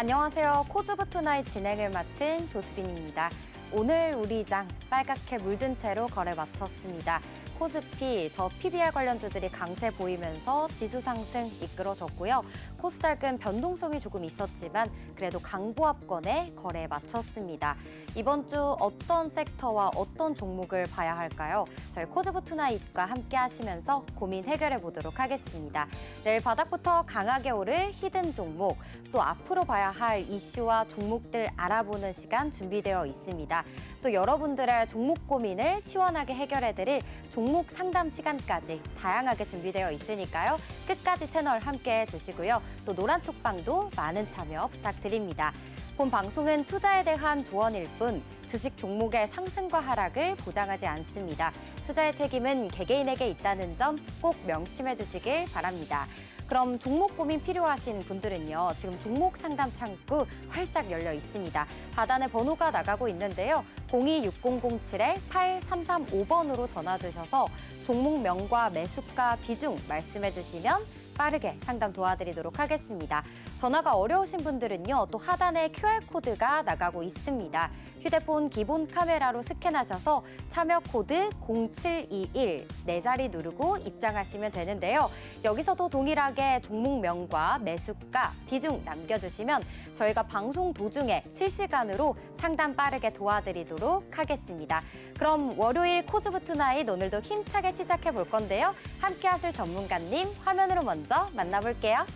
안녕하세요. 코즈부 투나잇 진행을 맡은 조수빈입니다. 오늘 우리 장 빨갛게 물든 채로 거래 마쳤습니다. 코스피, 저 PBR 관련주들이 강세 보이면서 지수 상승 이끌어줬고요. 코스닥은 변동성이 조금 있었지만 그래도 강보합권에 거래에 마쳤습니다. 이번 주 어떤 섹터와 어떤 종목을 봐야 할까요? 저희 코즈부 투나잇과 함께 하시면서 고민 해결해 보도록 하겠습니다. 내일 바닥부터 강하게 오를 히든 종목, 또 앞으로 봐야 할 이슈와 종목들 알아보는 시간 준비되어 있습니다. 또 여러분들의 종목 고민을 시원하게 해결해드릴 종목 상담 시간까지 다양하게 준비되어 있으니까요. 끝까지 채널 함께해 주시고요. 또 노란 톡방도 많은 참여 부탁드립니다. 본 방송은 투자에 대한 조언일 뿐 주식 종목의 상승과 하락을 보장하지 않습니다. 투자의 책임은 개개인에게 있다는 점 꼭 명심해 주시길 바랍니다. 그럼 종목 고민 필요하신 분들은요. 지금 종목 상담 창구 활짝 열려 있습니다. 하단에 번호가 나가고 있는데요. 026007-8335번으로 전화 주셔서 종목명과 매수가 비중 말씀해 주시면 빠르게 상담 도와드리도록 하겠습니다. 전화가 어려우신 분들은요. 또 하단에 QR코드가 나가고 있습니다. 휴대폰 기본 카메라로 스캔하셔서 참여 코드 0721 4자리 누르고 입장하시면 되는데요. 여기서도 동일하게 종목명과 매수가, 비중 남겨주시면 저희가 방송 도중에 실시간으로 상담 빠르게 도와드리도록 하겠습니다. 그럼 월요일 코즈부 투나잇 오늘도 힘차게 시작해 볼 건데요. 함께 하실 전문가님 화면으로 먼저 만나볼게요.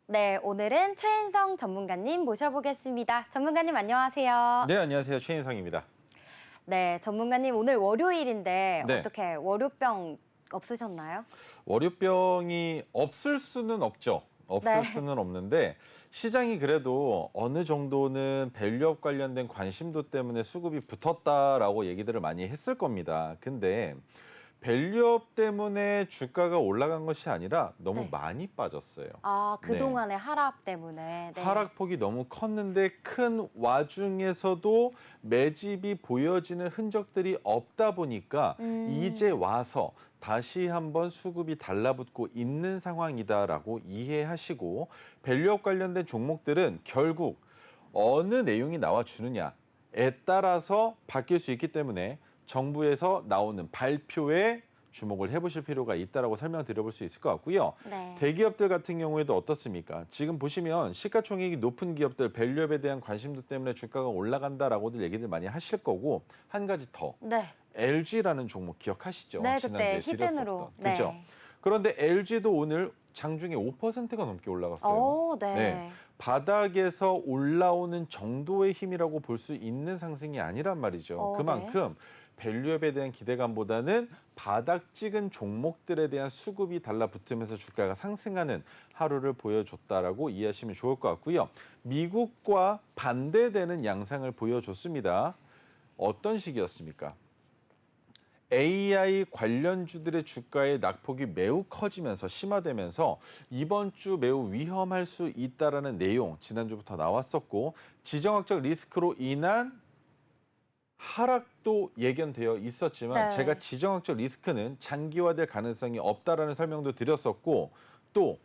네, 오늘은 최인성 전문가님 모셔보겠습니다. 전문가님 안녕하세요. 네, 안녕하세요. 최인성입니다. 네, 전문가님 오늘 월요일인데 네. 어떻게 월요병 없으셨나요? 월요병이 없을 수는 없죠. 없을 네. 수는 없는데 시장이 그래도 어느 정도는 밸류업 관련된 관심도 때문에 수급이 붙었다라고 얘기들을 많이 했을 겁니다. 근데 밸류업 때문에 주가가 올라간 것이 아니라 너무 네. 많이 빠졌어요. 아, 그동안의 하락 때문에. 네. 하락폭이 너무 컸는데 큰 와중에서도 매집이 보여지는 흔적들이 없다 보니까 이제 와서 다시 한번 수급이 달라붙고 있는 상황이다라고 이해하시고 밸류업 관련된 종목들은 결국 어느 내용이 나와주느냐에 따라서 바뀔 수 있기 때문에 정부에서 나오는 발표에 주목을 해보실 필요가 있다라고 설명드려볼 수 있을 것 같고요. 네. 대기업들 같은 경우에도 어떻습니까? 지금 보시면 시가총액이 높은 기업들 밸류업에 대한 관심도 때문에 주가가 올라간다라고들 얘기들 많이 하실 거고 한 가지 더 네. LG라는 종목 기억하시죠? 네, 지난주에 그때 히든으로. 드렸었던. 네. 그렇죠? 그런데 LG도 오늘 장중에 5%가 넘게 올라갔어요. 오, 네. 네. 바닥에서 올라오는 정도의 힘이라고 볼 수 있는 상승이 아니란 말이죠. 그만큼 밸류업에 대한 기대감보다는 바닥 찍은 종목들에 대한 수급이 달라붙으면서 주가가 상승하는 하루를 보여줬다라고 이해하시면 좋을 것 같고요. 미국과 반대되는 양상을 보여줬습니다. 어떤 식이었습니까? AI 관련주들의 주가의 낙폭이 매우 커지면서 심화되면서 이번 주 매우 위험할 수 있다라는 내용 지난주부터 나왔었고 지정학적 리스크로 인한 하락도 예견되어 있었지만 네. 제가 지정학적 리스크는 장기화될 가능성이 없다라는 설명도 드렸었고 또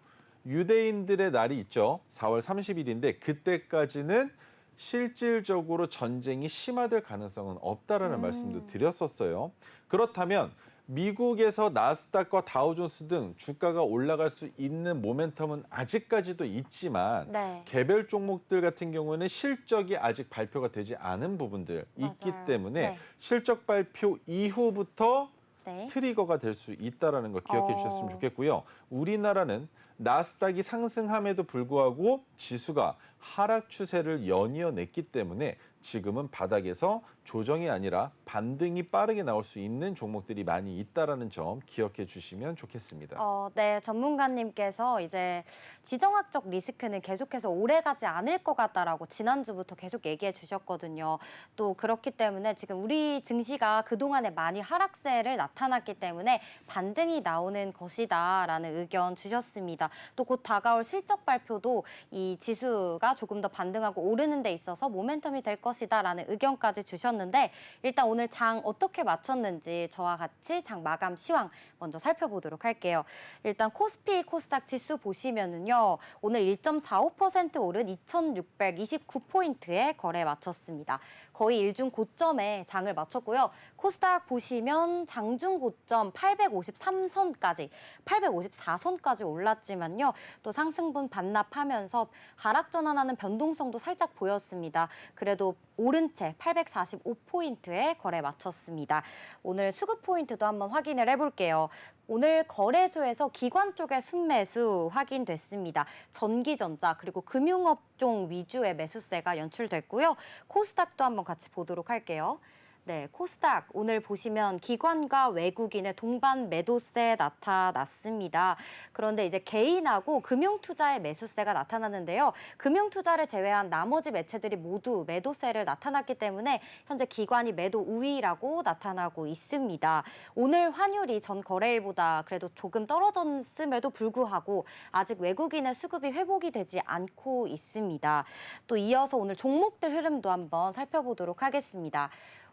유대인들의 날이 있죠. 4월 30일인데 그때까지는 실질적으로 전쟁이 심화될 가능성은 없다라는 말씀도 드렸었어요. 그렇다면 미국에서 나스닥과 다우존스 등 주가가 올라갈 수 있는 모멘텀은 아직까지도 있지만 네. 개별 종목들 같은 경우는 실적이 아직 발표가 되지 않은 부분들 있기 맞아요. 때문에 네. 실적 발표 이후부터 네. 트리거가 될 수 있다는 거 기억해 주셨으면 좋겠고요. 우리나라는 나스닥이 상승함에도 불구하고 지수가 하락 추세를 연이어냈기 때문에 지금은 바닥에서 조정이 아니라 반등이 빠르게 나올 수 있는 종목들이 많이 있다라는 점 기억해 주시면 좋겠습니다. 네, 전문가님께서 이제 지정학적 리스크는 계속해서 오래가지 않을 것 같다라고 지난주부터 계속 얘기해 주셨거든요. 또 그렇기 때문에 지금 우리 증시가 그동안에 많이 하락세를 나타났기 때문에 반등이 나오는 것이다라는 의견 주셨습니다. 또 곧 다가올 실적 발표도 이 지수가 조금 더 반등하고 오르는 데 있어서 모멘텀이 될 것이다라는 의견까지 주셨는데 일단 오늘 장 어떻게 맞췄는지 저와 같이 장 마감 시황 먼저 살펴보도록 할게요. 일단 코스피, 코스닥 지수 보시면은요. 오늘 1.45% 오른 2,629포인트에 거래 마쳤습니다. 거의 일중 고점에 장을 마쳤고요. 코스닥 보시면 장중 고점 853선까지, 854선까지 올랐지만요. 또 상승분 반납하면서 하락 전환하는 변동성도 살짝 보였습니다. 그래도 오른 채 845포인트에 거래 마쳤습니다. 오늘 수급 포인트도 한번 확인을 해볼게요. 오늘 거래소에서 기관 쪽의 순매수 확인됐습니다. 전기전자 그리고 금융업종 위주의 매수세가 연출됐고요. 코스닥도 한번 같이 보도록 할게요. 네, 코스닥 오늘 보시면 기관과 외국인의 동반 매도세 나타났습니다. 그런데 이제 개인하고 금융투자의 매수세가 나타났는데요. 금융투자를 제외한 나머지 매체들이 모두 매도세를 나타났기 때문에 현재 기관이 매도 우위라고 나타나고 있습니다. 오늘 환율이 전 거래일보다 그래도 조금 떨어졌음에도 불구하고 아직 외국인의 수급이 회복이 되지 않고 있습니다. 또 이어서 오늘 종목들 흐름도 한번 살펴보도록 하겠습니다.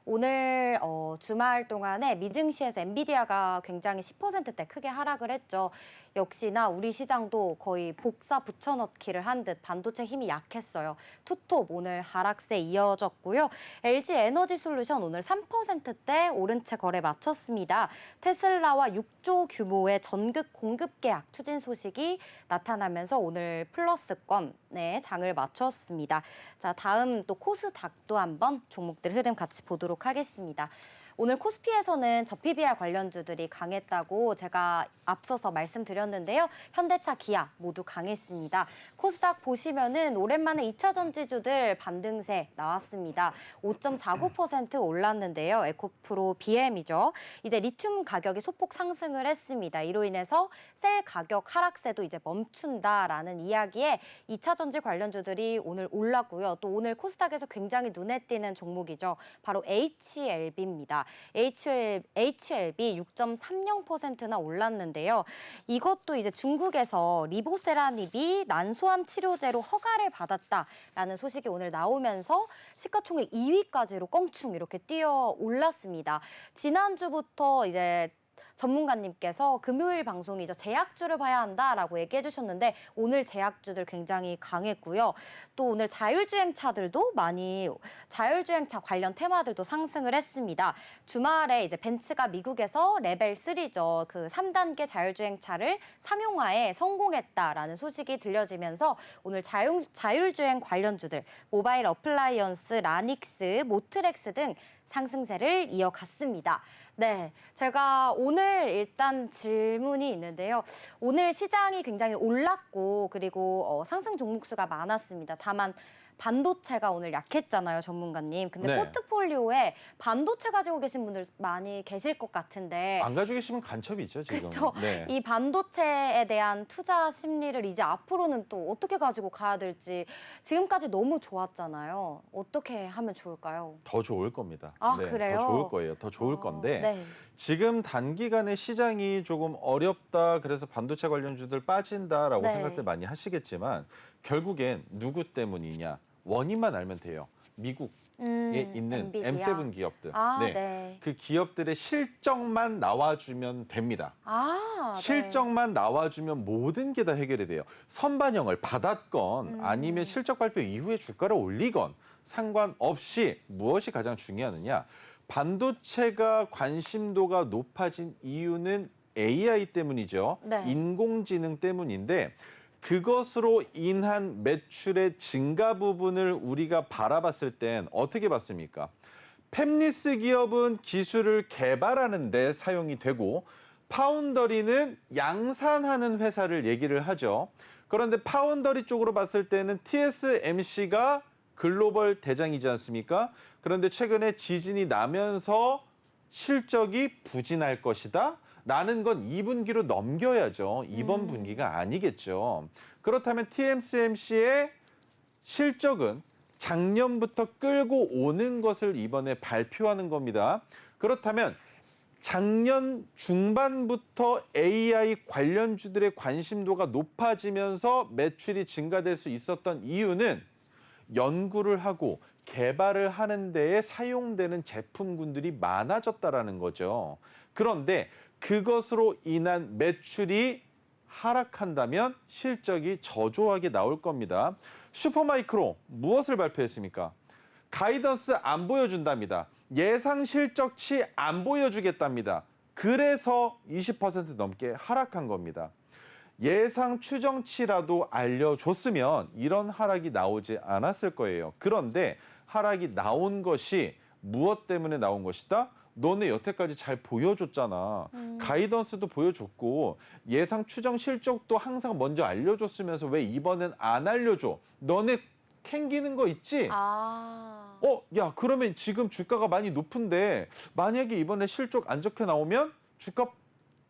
오늘 주말 동안에 미증시에서 엔비디아가 굉장히 10%대 크게 하락을 했죠. 역시나 우리 시장도 거의 복사 붙여넣기를 한 듯 반도체 힘이 약했어요. 투톱 오늘 하락세 이어졌고요. LG 에너지솔루션 오늘 3%대 오른 채 거래 마쳤습니다. 테슬라와 6조 규모의 전극 공급 계약 추진 소식이 나타나면서 오늘 플러스권에 장을 마쳤습니다. 자, 다음 또 코스닥도 한번 종목들 흐름 같이 보도록 하겠습니다. 오늘 코스피에서는 저PBR 관련주들이 강했다고 제가 앞서서 말씀드렸는데요. 현대차, 기아 모두 강했습니다. 코스닥 보시면은 오랜만에 2차 전지주들 반등세 나왔습니다. 5.49% 올랐는데요. 에코프로 BM이죠. 이제 리튬 가격이 소폭 상승을 했습니다. 이로 인해서 셀 가격 하락세도 이제 멈춘다라는 이야기에 2차 전지 관련주들이 오늘 올랐고요. 또 오늘 코스닥에서 굉장히 눈에 띄는 종목이죠. 바로 HLB입니다. HLB 6.30%나 올랐는데요. 이것도 이제 중국에서 리보세라닙이 난소암 치료제로 허가를 받았다라는 소식이 오늘 나오면서 시가총액 2위까지로 껑충 이렇게 뛰어 올랐습니다. 지난주부터 이제 전문가님께서 금요일 방송이죠. 제약주를 봐야 한다라고 얘기해 주셨는데 오늘 제약주들 굉장히 강했고요. 또 오늘 자율주행차들도 많이 자율주행차 관련 테마들도 상승을 했습니다. 주말에 이제 벤츠가 미국에서 레벨 3죠. 그 3단계 자율주행차를 상용화에 성공했다라는 소식이 들려지면서 오늘 자율주행 관련주들 모바일 어플라이언스, 라닉스, 모트렉스 등 상승세를 이어갔습니다. 네, 제가 오늘 일단 질문이 있는데요. 오늘 시장이 굉장히 올랐고 그리고 상승 종목 수가 많았습니다. 다만 반도체가 오늘 약했잖아요, 전문가님. 근데 네. 포트폴리오에 반도체 가지고 계신 분들 많이 계실 것 같은데 안 가지고 계시면 간첩이 있죠, 지금. 그렇죠. 네. 이 반도체에 대한 투자 심리를 이제 앞으로는 또 어떻게 가지고 가야 될지 지금까지 너무 좋았잖아요. 어떻게 하면 좋을까요? 더 좋을 겁니다. 아, 네, 그래요? 더 좋을 거예요. 더 좋을 건데 네. 지금 단기간에 시장이 조금 어렵다. 그래서 반도체 관련주들 빠진다라고 네. 생각들 많이 하시겠지만 결국엔 누구 때문이냐? 원인만 알면 돼요. 미국에 있는 엔비디아. M7 기업들. 아, 네. 네. 그 기업들의 실적만 나와주면 됩니다. 아, 네. 실적만 나와주면 모든 게 다 해결이 돼요. 선반영을 받았건 아니면 실적 발표 이후에 주가를 올리건 상관없이 무엇이 가장 중요하느냐. 반도체가 관심도가 높아진 이유는 AI 때문이죠. 네. 인공지능 때문인데 그것으로 인한 매출의 증가 부분을 우리가 바라봤을 땐 어떻게 봤습니까? 팹리스 기업은 기술을 개발하는 데 사용이 되고 파운더리는 양산하는 회사를 얘기를 하죠. 그런데 파운더리 쪽으로 봤을 때는 TSMC가 글로벌 대장이지 않습니까? 그런데 최근에 지진이 나면서 실적이 부진할 것이다? 라는 건 2분기로 넘겨야죠. 이번 분기가 아니겠죠. 그렇다면 TSMC의 실적은 작년부터 끌고 오는 것을 이번에 발표하는 겁니다. 그렇다면 작년 중반부터 AI 관련주들의 관심도가 높아지면서 매출이 증가될 수 있었던 이유는 연구를 하고 개발을 하는 데에 사용되는 제품군들이 많아졌다라는 거죠. 그런데 그것으로 인한 매출이 하락한다면 실적이 저조하게 나올 겁니다. 슈퍼마이크로 무엇을 발표했습니까? 가이던스 안 보여준답니다. 예상 실적치 안 보여주겠답니다. 그래서 20% 넘게 하락한 겁니다. 예상 추정치라도 알려줬으면 이런 하락이 나오지 않았을 거예요. 그런데 하락이 나온 것이 무엇 때문에 나온 것이다? 너네 여태까지 잘 보여줬잖아. 가이던스도 보여줬고 예상 추정 실적도 항상 먼저 알려줬으면서 왜 이번엔 안 알려줘? 너네 캥기는 거 있지? 야, 그러면 지금 주가가 많이 높은데 만약에 이번에 실적 안 좋게 나오면 주가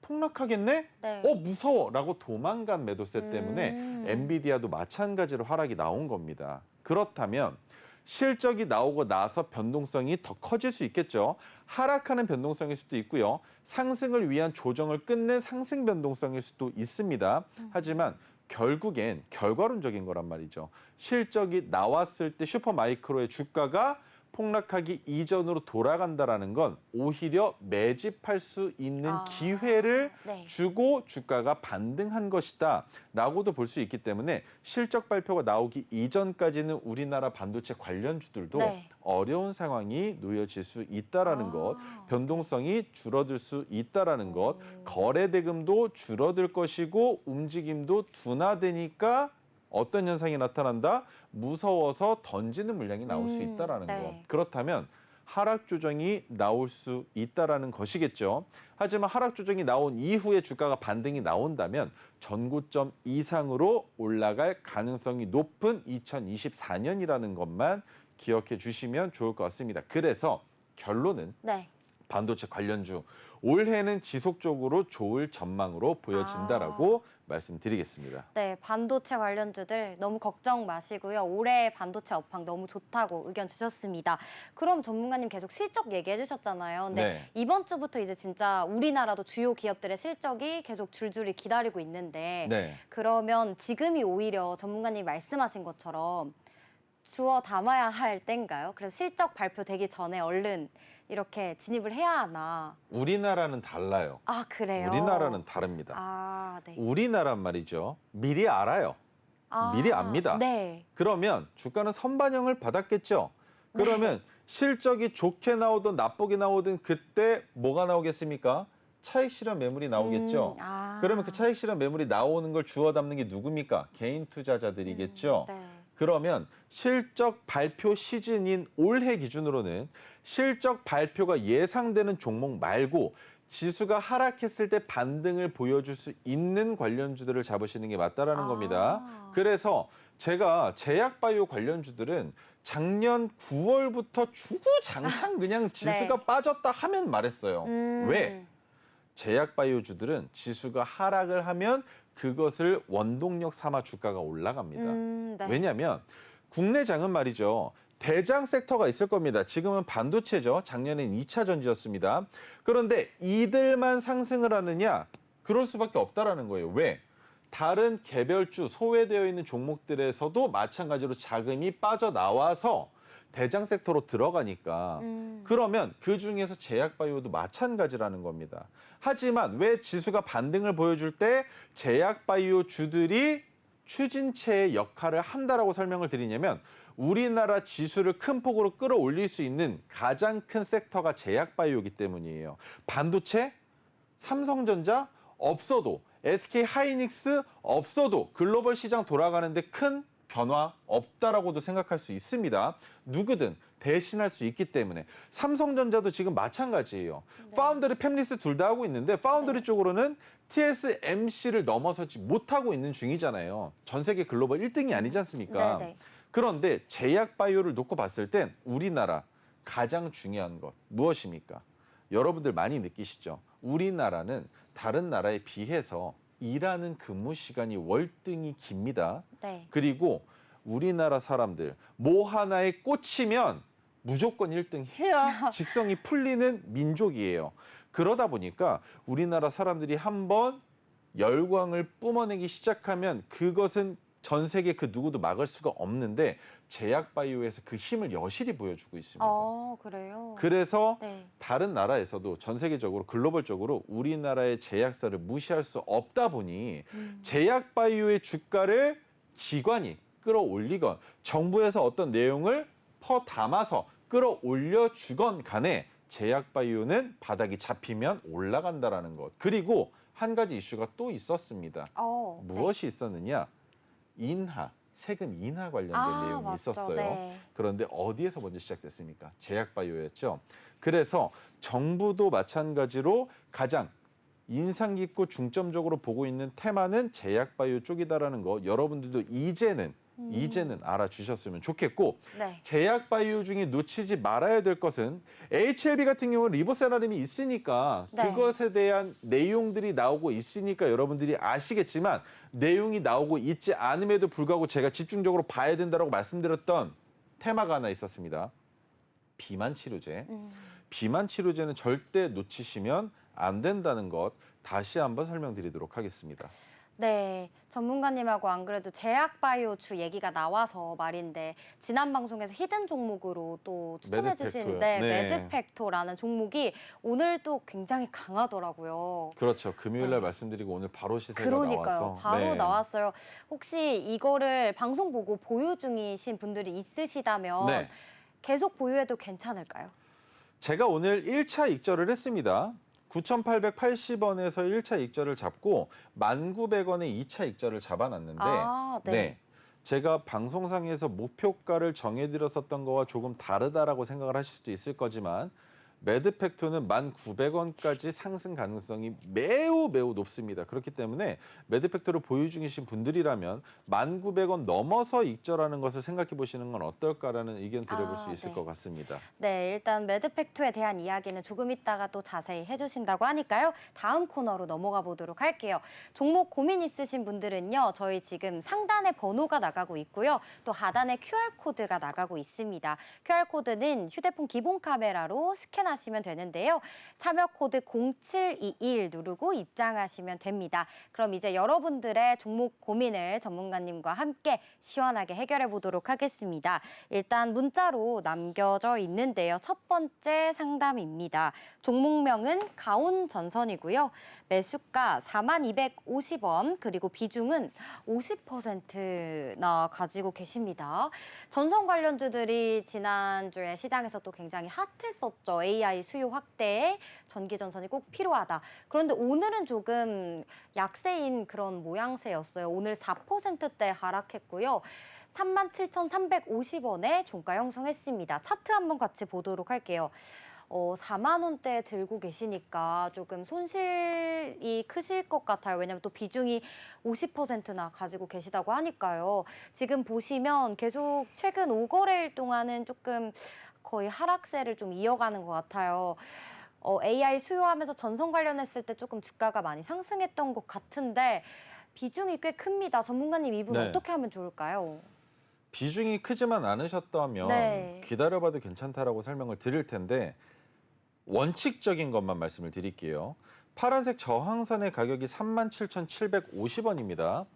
폭락하겠네? 네. 무서워! 라고 도망간 매도세 때문에 엔비디아도 마찬가지로 하락이 나온 겁니다. 그렇다면 실적이 나오고 나서 변동성이 더 커질 수 있겠죠. 하락하는 변동성일 수도 있고요. 상승을 위한 조정을 끝낸 상승 변동성일 수도 있습니다. 하지만 결국엔 결과론적인 거란 말이죠. 실적이 나왔을 때 슈퍼마이크로의 주가가 폭락하기 이전으로 돌아간다라는 건 오히려 매집할 수 있는 기회를 네. 주고 주가가 반등한 것이다 라고도 볼 수 있기 때문에 실적 발표가 나오기 이전까지는 우리나라 반도체 관련주들도 네. 어려운 상황이 놓여질 수 있다라는 것, 변동성이 줄어들 수 있다라는 것, 거래 대금도 줄어들 것이고 움직임도 둔화되니까 어떤 현상이 나타난다? 무서워서 던지는 물량이 나올 수 있다라는 네. 거. 그렇다면 하락 조정이 나올 수 있다라는 것이겠죠. 하지만 하락 조정이 나온 이후에 주가가 반등이 나온다면 전고점 이상으로 올라갈 가능성이 높은 2024년이라는 것만 기억해 주시면 좋을 것 같습니다. 그래서 결론은 네. 반도체 관련주 올해는 지속적으로 좋을 전망으로 보여진다라고 말씀드리겠습니다. 네, 반도체 관련주들 너무 걱정 마시고요. 올해 반도체 업황 너무 좋다고 의견 주셨습니다. 그럼 전문가님 계속 실적 얘기해 주셨잖아요. 근데 네. 이번 주부터 이제 진짜 우리나라도 주요 기업들의 실적이 계속 줄줄이 기다리고 있는데 네. 그러면 지금이 오히려 전문가님 말씀하신 것처럼 주워 담아야 할 때인가요? 그래서 실적 발표되기 전에 얼른 이렇게 진입을 해야 하나? 우리나라는 달라요. 그래요? 우리나라는 다릅니다. 네. 우리나란 말이죠. 미리 알아요. 미리 압니다. 네. 그러면 주가는 선반영을 받았겠죠. 그러면 실적이 좋게 나오든 나쁘게 나오든 그때 뭐가 나오겠습니까? 차익 실현 매물이 나오겠죠. 그러면 그 차익 실현 매물이 나오는 걸 주워 담는 게 누굽니까? 개인 투자자들이겠죠. 네. 그러면 실적 발표 시즌인 올해 기준으로는 실적 발표가 예상되는 종목 말고 지수가 하락했을 때 반등을 보여줄 수 있는 관련주들을 잡으시는 게 맞다라는 겁니다. 그래서 제가 제약바이오 관련주들은 작년 9월부터 주구장창 그냥 지수가 네. 빠졌다 하면 말했어요. 왜? 제약바이오주들은 지수가 하락을 하면 그것을 원동력 삼아 주가가 올라갑니다. 네. 왜냐하면 국내장은 말이죠. 대장 섹터가 있을 겁니다. 지금은 반도체죠. 작년엔 2차 전지였습니다. 그런데 이들만 상승을 하느냐? 그럴 수밖에 없다라는 거예요. 왜? 다른 개별주, 소외되어 있는 종목들에서도 마찬가지로 자금이 빠져나와서 대장 섹터로 들어가니까 그러면 그중에서 제약바이오도 마찬가지라는 겁니다. 하지만 왜 지수가 반등을 보여줄 때 제약바이오 주들이 추진체의 역할을 한다라고 설명을 드리냐면 우리나라 지수를 큰 폭으로 끌어올릴 수 있는 가장 큰 섹터가 제약바이오이기 때문이에요. 반도체, 삼성전자 없어도 SK하이닉스 없어도 글로벌 시장 돌아가는데 큰 변화 없다라고도 생각할 수 있습니다. 누구든 대신할 수 있기 때문에 삼성전자도 지금 마찬가지예요. 파운드리, 팹리스 둘 다 하고 있는데 파운드리 쪽으로는 TSMC를 넘어서지 못하고 있는 중이잖아요. 전 세계 글로벌 1등이 아니지 않습니까? 그런데 제약 바이오를 놓고 봤을 땐 우리나라 가장 중요한 것 무엇입니까? 여러분들 많이 느끼시죠? 우리나라는 다른 나라에 비해서 일하는 근무 시간이 월등히 깁니다. 네. 그리고 우리나라 사람들 뭐 하나에 꽂히면 무조건 1등 해야 직성이 풀리는 민족이에요. 그러다 보니까 우리나라 사람들이 한번 열광을 뿜어내기 시작하면 그것은 전 세계 그 누구도 막을 수가 없는데 제약 바이오에서 그 힘을 여실히 보여주고 있습니다. 그래요? 그래서 네. 다른 나라에서도 전 세계적으로 글로벌적으로 우리나라의 제약사를 무시할 수 없다 보니 제약 바이오의 주가를 기관이 끌어올리건 정부에서 어떤 내용을 퍼담아서 끌어올려 주건 간에 제약 바이오는 바닥이 잡히면 올라간다라는 것. 그리고 한 가지 이슈가 또 있었습니다. 네. 무엇이 있었느냐? 인하, 세금 인하 관련된 내용이 맞죠. 있었어요. 네. 그런데 어디에서 먼저 시작됐습니까? 제약 바이오였죠. 그래서 정부도 마찬가지로 가장 인상 깊고 중점적으로 보고 있는 테마는 제약 바이오 쪽이다라는 거 여러분들도 이제는 알아주셨으면 좋겠고 네. 제약 바이오 중에 놓치지 말아야 될 것은 HLB 같은 경우는 리보세라림이 있으니까 네. 그것에 대한 내용들이 나오고 있으니까 여러분들이 아시겠지만 내용이 나오고 있지 않음에도 불구하고 제가 집중적으로 봐야 된다고 말씀드렸던 테마가 하나 있었습니다. 비만 치료제. 비만 치료제는 절대 놓치시면 안 된다는 것 다시 한번 설명드리도록 하겠습니다. 네, 전문가님하고 안 그래도 제약바이오주 얘기가 나와서 말인데 지난 방송에서 히든 종목으로 또 추천해주신 매드팩토요. 네. 매드팩토라는 종목이 오늘 또 굉장히 강하더라고요. 그렇죠. 금요일 날 네. 말씀드리고 오늘 바로 시세가 그러니까요. 나와서 바로 네. 나왔어요. 혹시 이거를 방송 보고 보유 중이신 분들이 있으시다면 네. 계속 보유해도 괜찮을까요? 제가 오늘 1차 익절을 했습니다. 9,880원에서 1차 익절을 잡고 1,900원에 2차 익절을 잡아놨는데 네. 제가 방송상에서 목표가를 정해드렸었던 거와 조금 다르다라고 생각을 하실 수도 있을 거지만 매드팩토는 1,900원까지 상승 가능성이 매우 높습니다. 그렇기 때문에 매드팩토를 보유 중이신 분들이라면 1,900원 넘어서 익절하는 것을 생각해 보시는 건 어떨까라는 의견 드려볼 수 있을 네. 것 같습니다. 네, 일단 매드팩토에 대한 이야기는 조금 있다가 또 자세히 해주신다고 하니까요. 다음 코너로 넘어가 보도록 할게요. 종목 고민 있으신 분들은요. 저희 지금 상단에 번호가 나가고 있고요. 또 하단에 QR코드가 나가고 있습니다. QR코드는 휴대폰 기본 카메라로 스캔하시면 되는데요. 참여 코드 0721 누르고 입장하시면 됩니다. 그럼 이제 여러분들의 종목 고민을 전문가님과 함께 시원하게 해결해 보도록 하겠습니다. 일단 문자로 남겨져 있는데요. 첫 번째 상담입니다. 종목명은 가온전선이고요. 매수가 4250원 그리고 비중은 50%나 가지고 계십니다. 전선 관련주들이 지난주에 시장에서 또 굉장히 핫했었죠. AI 수요 확대에 전기전선이 꼭 필요하다. 그런데 오늘은 조금 약세인 그런 모양새였어요. 오늘 4%대 하락했고요. 37,350원에 종가 형성했습니다. 차트 한번 같이 보도록 할게요. 4만 원대 들고 계시니까 조금 손실이 크실 것 같아요. 왜냐하면 또 비중이 50%나 가지고 계시다고 하니까요. 지금 보시면 계속 최근 5거래일 동안은 조금 거의 하락세를 좀 이어가는 것 같아요. AI 수요하면서 전선 관련했을 때 조금 주가가 많이 상승했던 것 같은데 비중이 꽤 큽니다. 전문가님 이 부분 네. 어떻게 하면 좋을까요? 비중이 크지만 않으셨다면 네. 기다려봐도 괜찮다라고 설명을 드릴 텐데 원칙적인 것만 말씀을 드릴게요. 파란색 저항선의 가격이 37,750원입니다.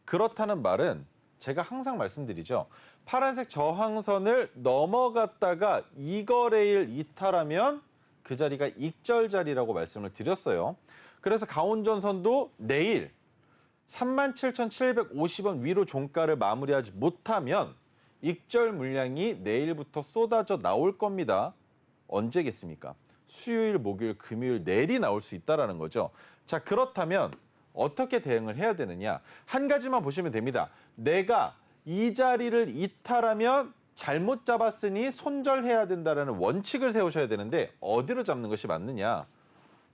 그렇다는 말은 제가 항상 말씀드리죠. 파란색 저항선을 넘어갔다가 이거래일 이탈하면 그 자리가 익절 자리라고 말씀을 드렸어요. 그래서 강원전선도 내일 37,750원 위로 종가를 마무리하지 못하면 익절 물량이 내일부터 쏟아져 나올 겁니다. 언제겠습니까? 수요일, 목요일, 금요일, 내일이 나올 수 있다는 거죠. 자, 그렇다면 어떻게 대응을 해야 되느냐? 한 가지만 보시면 됩니다. 내가 이 자리를 이탈하면 잘못 잡았으니 손절해야 된다는 원칙을 세우셔야 되는데 어디로 잡는 것이 맞느냐?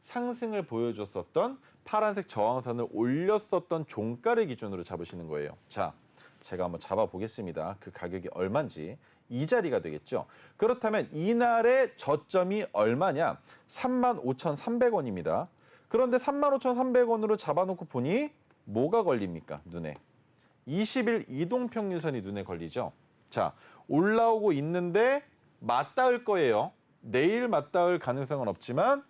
상승을 보여줬었던 파란색 저항선을 올렸었던 종가를 기준으로 잡으시는 거예요. 자, 제가 한번 잡아보겠습니다. 그 가격이 얼마인지. 이 자리가 되겠죠. 그렇다면 이날의 저점이 얼마냐? 35,300원입니다. 그런데 35,300원으로 잡아놓고 보니 뭐가 걸립니까? 눈에. 20일 이동평균선이 눈에 걸리죠. 자, 올라오고 있는데 맞닿을 거예요. 내일 맞닿을 가능성은 없지만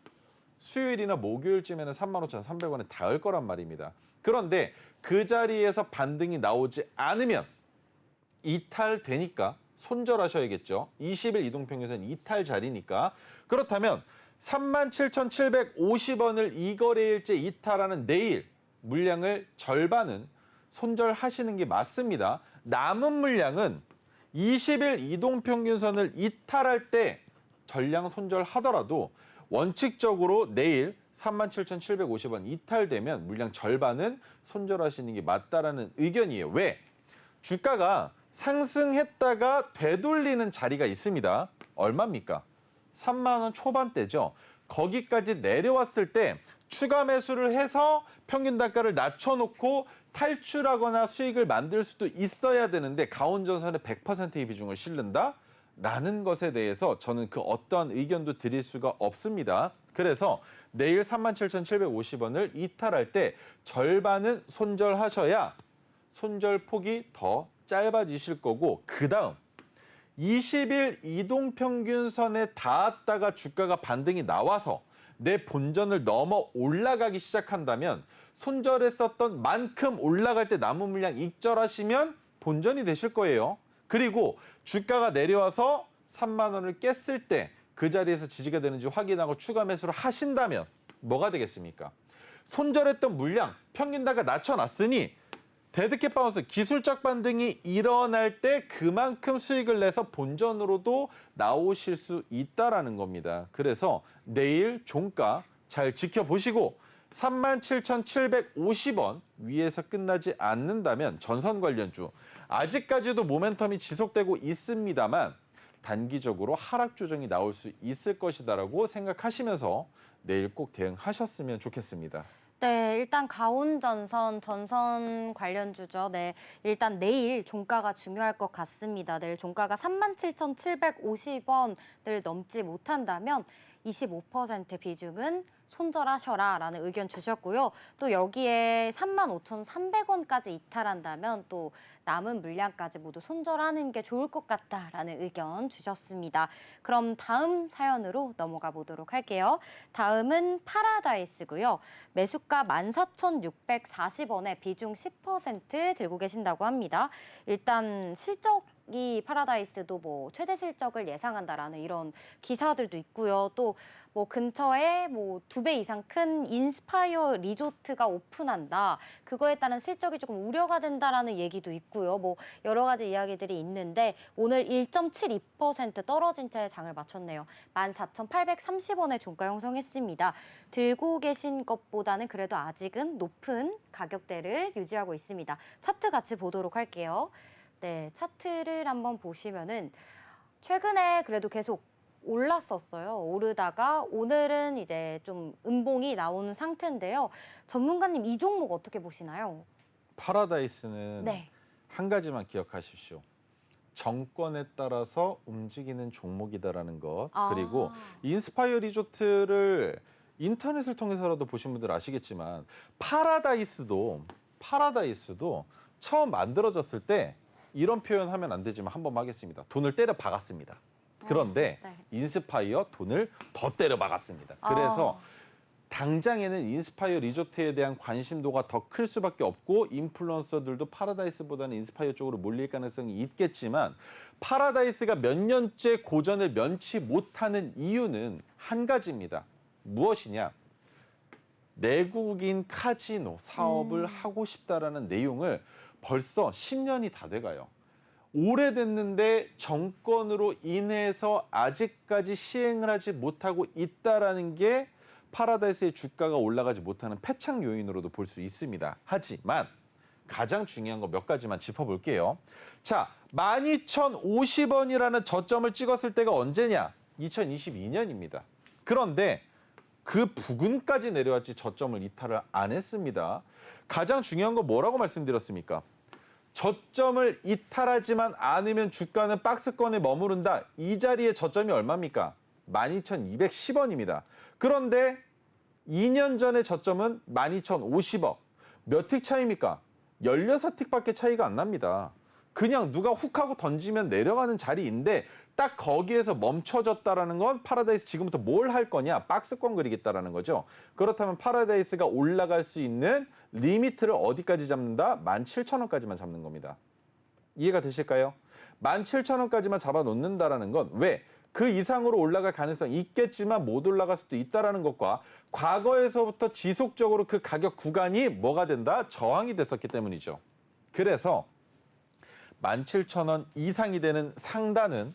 수요일이나 목요일쯤에는 35,300원에 닿을 거란 말입니다. 그런데 그 자리에서 반등이 나오지 않으면 이탈되니까 손절하셔야겠죠. 20일 이동평균선 이탈 자리니까. 그렇다면 37,750원을 이 거래일째 이탈하는 내일 물량을 절반은 손절하시는 게 맞습니다. 남은 물량은 20일 이동평균선을 이탈할 때 전량 손절하더라도 원칙적으로 내일 37,750원 이탈되면 물량 절반은 손절하시는 게 맞다라는 의견이에요. 왜? 주가가 상승했다가 되돌리는 자리가 있습니다. 얼마입니까? 3만 원 초반대죠. 거기까지 내려왔을 때 추가 매수를 해서 평균 단가를 낮춰놓고 탈출하거나 수익을 만들 수도 있어야 되는데 가온전선에 100%의 비중을 실른다? 라는 것에 대해서 저는 그 어떠한 의견도 드릴 수가 없습니다. 그래서 내일 37,750원을 이탈할 때 절반은 손절하셔야 손절 폭이 더 짧아지실 거고, 그 다음 20일 이동평균선에 닿았다가 주가가 반등이 나와서 내 본전을 넘어 올라가기 시작한다면 손절했었던 만큼 올라갈 때 남은 물량 익절하시면 본전이 되실 거예요. 그리고 주가가 내려와서 3만 원을 깼을 때 그 자리에서 지지가 되는지 확인하고 추가 매수를 하신다면 뭐가 되겠습니까? 손절했던 물량 평균 단가 낮춰놨으니 데드캣 바운스 기술적 반등이 일어날 때 그만큼 수익을 내서 본전으로도 나오실 수 있다라는 겁니다. 그래서 내일 종가 잘 지켜보시고 37,750원 위에서 끝나지 않는다면 전선 관련주 아직까지도 모멘텀이 지속되고 있습니다만 단기적으로 하락 조정이 나올 수 있을 것이다라고 생각하시면서 내일 꼭 대응하셨으면 좋겠습니다. 네, 일단 가온전선, 전선 관련주죠. 네, 일단 내일 종가가 중요할 것 같습니다. 내일 종가가 37,750원을 넘지 못한다면 25% 비중은 손절하셔라 라는 의견 주셨고요. 또 여기에 35,300원까지 이탈한다면 또 남은 물량까지 모두 손절하는 게 좋을 것 같다라는 의견 주셨습니다. 그럼 다음 사연으로 넘어가 보도록 할게요. 다음은 파라다이스고요. 매수가 14,640원에 비중 10% 들고 계신다고 합니다. 일단 이 파라다이스도 뭐 최대 실적을 예상한다라는 이런 기사들도 있고요. 또 뭐 근처에 뭐 2배 이상 큰 인스파이어 리조트가 오픈한다. 그거에 따른 실적이 조금 우려가 된다라는 얘기도 있고요. 뭐 여러 가지 이야기들이 있는데 오늘 1.72% 떨어진 채 장을 마쳤네요. 14,830원의 종가 형성했습니다. 들고 계신 것보다는 그래도 아직은 높은 가격대를 유지하고 있습니다. 차트 같이 보도록 할게요. 네, 차트를 한번 보시면은 최근에 그래도 계속 올랐었어요. 오르다가 오늘은 이제 좀 음봉이 나오는 상태인데요. 전문가님 이 종목 어떻게 보시나요? 파라다이스는 네. 한 가지만 기억하십시오. 정권에 따라서 움직이는 종목이다라는 것. 그리고 인스파이어 리조트를 인터넷을 통해서라도 보신 분들 아시겠지만 파라다이스도 처음 만들어졌을 때 이런 표현 하면 안 되지만 한 번 하겠습니다. 돈을 때려 박았습니다. 그런데 네. 인스파이어 돈을 더 때려 박았습니다. 그래서 당장에는 인스파이어 리조트에 대한 관심도가 더 클 수밖에 없고 인플루언서들도 파라다이스보다는 인스파이어 쪽으로 몰릴 가능성이 있겠지만 파라다이스가 몇 년째 고전을 면치 못하는 이유는 한 가지입니다. 무엇이냐? 내국인 카지노 사업을 하고 싶다라는 내용을 벌써 10년이 다 돼가요. 오래됐는데 정권으로 인해서 아직까지 시행을 하지 못하고 있다라는 게 파라다이스의 주가가 올라가지 못하는 패착 요인으로도 볼 수 있습니다. 하지만 가장 중요한 거 몇 가지만 짚어볼게요. 자, 12,050원이라는 저점을 찍었을 때가 언제냐? 2022년입니다. 그런데 그 부근까지 내려왔지 저점을 이탈을 안 했습니다. 가장 중요한 거 뭐라고 말씀드렸습니까? 저점을 이탈하지만 않으면 주가는 박스권에 머무른다. 이 자리에 저점이 얼마입니까? 12,210원입니다. 그런데 2년 전의 저점은 12,050원. 몇 틱 차이입니까? 16틱밖에 차이가 안 납니다. 그냥 누가 훅 하고 던지면 내려가는 자리인데 딱 거기에서 멈춰졌다라는 건 파라다이스 지금부터 뭘 할 거냐? 박스권 그리겠다라는 거죠. 그렇다면 파라다이스가 올라갈 수 있는 리미트를 어디까지 잡는다? 17,000원까지만 잡는 겁니다. 이해가 되실까요? 17,000원까지만 잡아놓는다라는 건 왜? 그 이상으로 올라갈 가능성이 있겠지만 못 올라갈 수도 있다는 것과 과거에서부터 지속적으로 그 가격 구간이 뭐가 된다? 저항이 됐었기 때문이죠. 그래서 17,000원 이상이 되는 상단은